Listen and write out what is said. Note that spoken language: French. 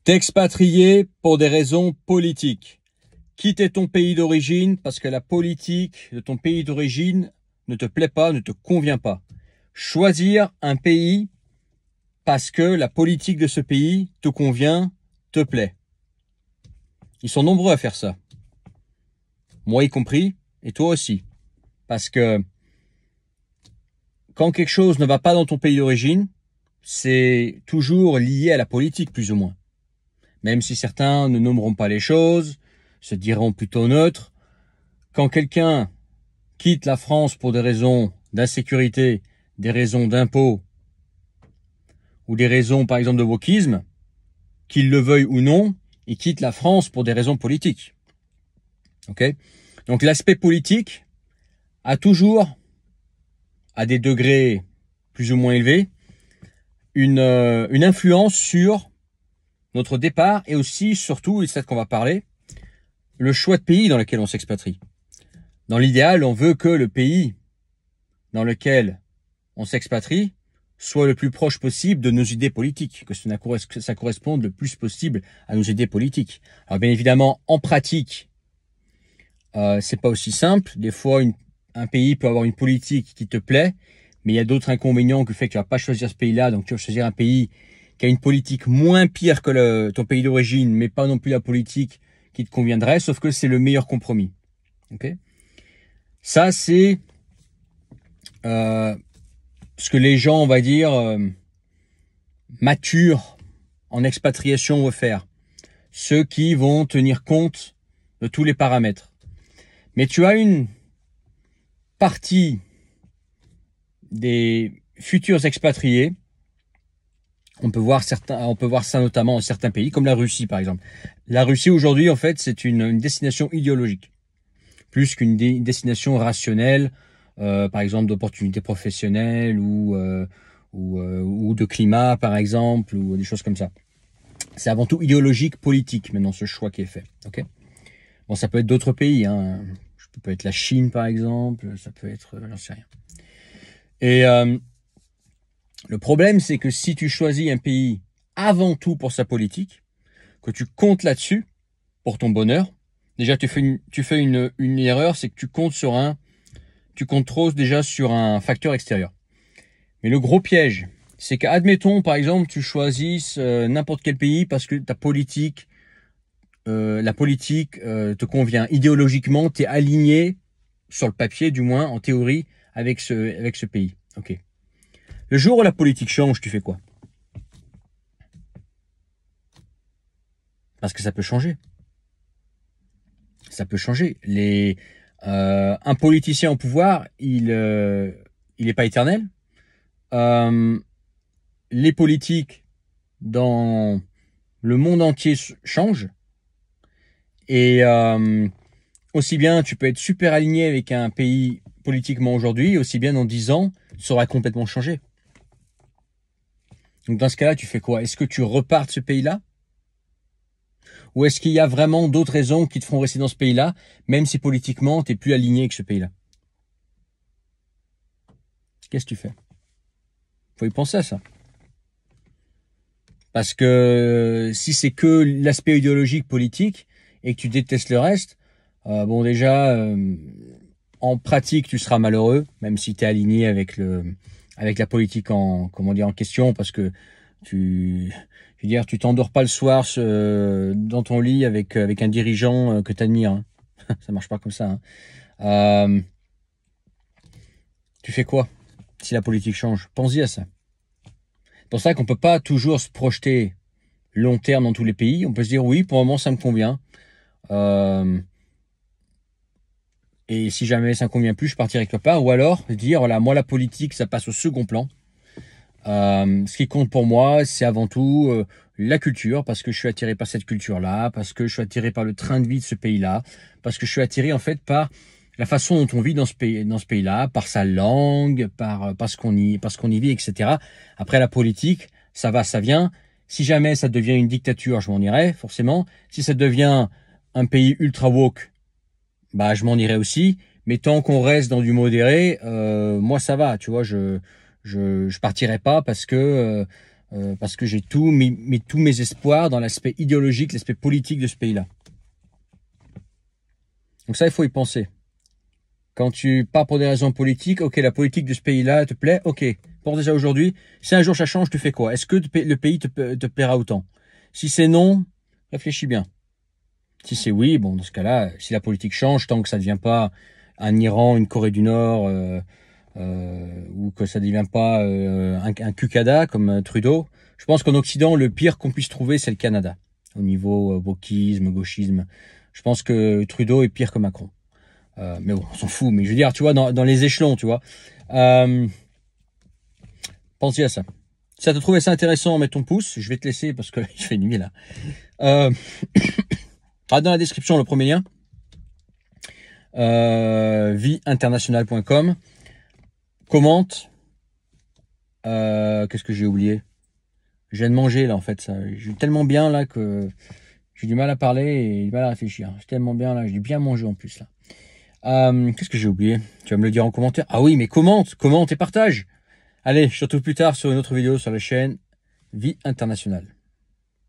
T'expatrier pour des raisons politiques. Quitter ton pays d'origine parce que la politique de ton pays d'origine ne te plaît pas, ne te convient pas. Choisir un pays parce que la politique de ce pays te convient, te plaît. Ils sont nombreux à faire ça. Moi y compris, et toi aussi. Parce que quand quelque chose ne va pas dans ton pays d'origine, c'est toujours lié à la politique plus ou moins. Même si certains ne nommeront pas les choses, se diront plutôt neutres. Quand quelqu'un quitte la France pour des raisons d'insécurité, des raisons d'impôts, ou des raisons par exemple de wokisme, qu'il le veuille ou non, il quitte la France pour des raisons politiques. Okay ? Donc l'aspect politique a toujours, à des degrés plus ou moins élevés, une influence sur notre départ et aussi, surtout, et c'est ça qu'on va parler, le choix de pays dans lequel on s'expatrie. Dans l'idéal, on veut que le pays dans lequel on s'expatrie soit le plus proche possible de nos idées politiques, que ça corresponde le plus possible à nos idées politiques. Alors bien évidemment, en pratique, c'est pas aussi simple. Des fois, un pays peut avoir une politique qui te plaît, mais il y a d'autres inconvénients qui fait que tu vas pas choisir ce pays-là, donc tu vas choisir un pays qui a une politique moins pire que ton pays d'origine, mais pas non plus la politique qui te conviendrait, sauf que c'est le meilleur compromis. Okay ? Ça, c'est ce que les gens, on va dire, matures en expatriation vont faire. Ceux qui vont tenir compte de tous les paramètres. Mais tu as une partie des futurs expatriés. On peut voir ça notamment dans certains pays, comme la Russie par exemple. La Russie aujourd'hui, en fait, c'est une destination idéologique, plus qu'une destination rationnelle, par exemple d'opportunités professionnelles ou de climat par exemple, ou des choses comme ça. C'est avant tout idéologique, politique maintenant ce choix qui est fait. Okay ? Bon, ça peut être d'autres pays, hein. Ça peut être la Chine par exemple, ça peut être, j'en sais rien. Et le problème, c'est que si tu choisis un pays avant tout pour sa politique, que tu comptes là-dessus pour ton bonheur, déjà tu fais une erreur, c'est que tu comptes trop déjà sur un facteur extérieur. Mais le gros piège, c'est qu'admettons par exemple tu choisisses n'importe quel pays parce que ta politique, la politique te convient. Idéologiquement, tu es aligné sur le papier, du moins en théorie, avec ce pays. Ok. Le jour où la politique change, tu fais quoi? Parce que ça peut changer. Ça peut changer. Un politicien au pouvoir, il est pas éternel. Les politiques dans le monde entier changent. Et aussi bien tu peux être super aligné avec un pays politiquement aujourd'hui, aussi bien dans 10 ans, ça aura complètement changé. Donc dans ce cas-là, tu fais quoi? Est-ce que tu repars de ce pays-là? Ou est-ce qu'il y a vraiment d'autres raisons qui te feront rester dans ce pays-là, même si politiquement, tu n'es plus aligné avec ce pays-là? Qu'est-ce que tu fais? Faut y penser à ça. Parce que si c'est que l'aspect idéologique politique et que tu détestes le reste, bon déjà, en pratique, tu seras malheureux, même si tu es aligné avec la politique en question, parce que tu t'endors pas le soir dans ton lit avec un dirigeant que tu admires. Hein. Ça marche pas comme ça. Hein. Tu fais quoi si la politique change? Pense-y à ça. C'est pour ça qu'on peut pas toujours se projeter long terme dans tous les pays. On peut se dire oui, pour le moment ça me convient. Et si jamais ça ne convient plus, je partirai quelque part. Ou alors dire voilà, moi la politique ça passe au second plan. Ce qui compte pour moi, c'est avant tout la culture, parce que je suis attiré par cette culture-là, parce que je suis attiré par le train de vie de ce pays-là, parce que je suis attiré en fait par la façon dont on vit dans ce pays-là, par sa langue, par ce qu'on y vit, etc. Après la politique, ça va, ça vient. Si jamais ça devient une dictature, je m'en irai forcément. Si ça devient un pays ultra woke, bah je m'en irai aussi. Mais tant qu'on reste dans du modéré, moi ça va, tu vois, je partirai pas parce que parce que j'ai tous mes espoirs dans l'aspect idéologique, l'aspect politique de ce pays-là. Donc ça, il faut y penser. Quand tu pars pour des raisons politiques, ok, la politique de ce pays-là te plaît, ok. Pour déjà aujourd'hui, si un jour ça change, tu fais quoi? Est-ce que le pays te plaira autant? Si c'est non, réfléchis bien. Si c'est oui, bon, dans ce cas-là, si la politique change, tant que ça ne devient pas un Iran, une Corée du Nord, ou que ça ne devient pas un Cucada comme Trudeau, je pense qu'en Occident, le pire qu'on puisse trouver, c'est le Canada. Au niveau wokisme, gauchisme. Je pense que Trudeau est pire que Macron. Mais bon, on s'en fout. Mais je veux dire, tu vois, dans les échelons, tu vois. Pensez à ça. Si ça te trouvait ça intéressant, mets ton pouce. Je vais te laisser parce que il fait nuit là. Dans la description, le premier lien. Vieinternationale.com. Commente. Qu'est-ce que j'ai oublié? Je viens de manger là en fait. J'ai tellement bien là que j'ai du mal à parler et du mal à réfléchir. J'ai tellement bien là. J'ai bien mangé en plus là. Qu'est-ce que j'ai oublié? Tu vas me le dire en commentaire. Ah oui, mais commente et partage. Allez, je te retrouve plus tard sur une autre vidéo sur la chaîne Vie Internationale.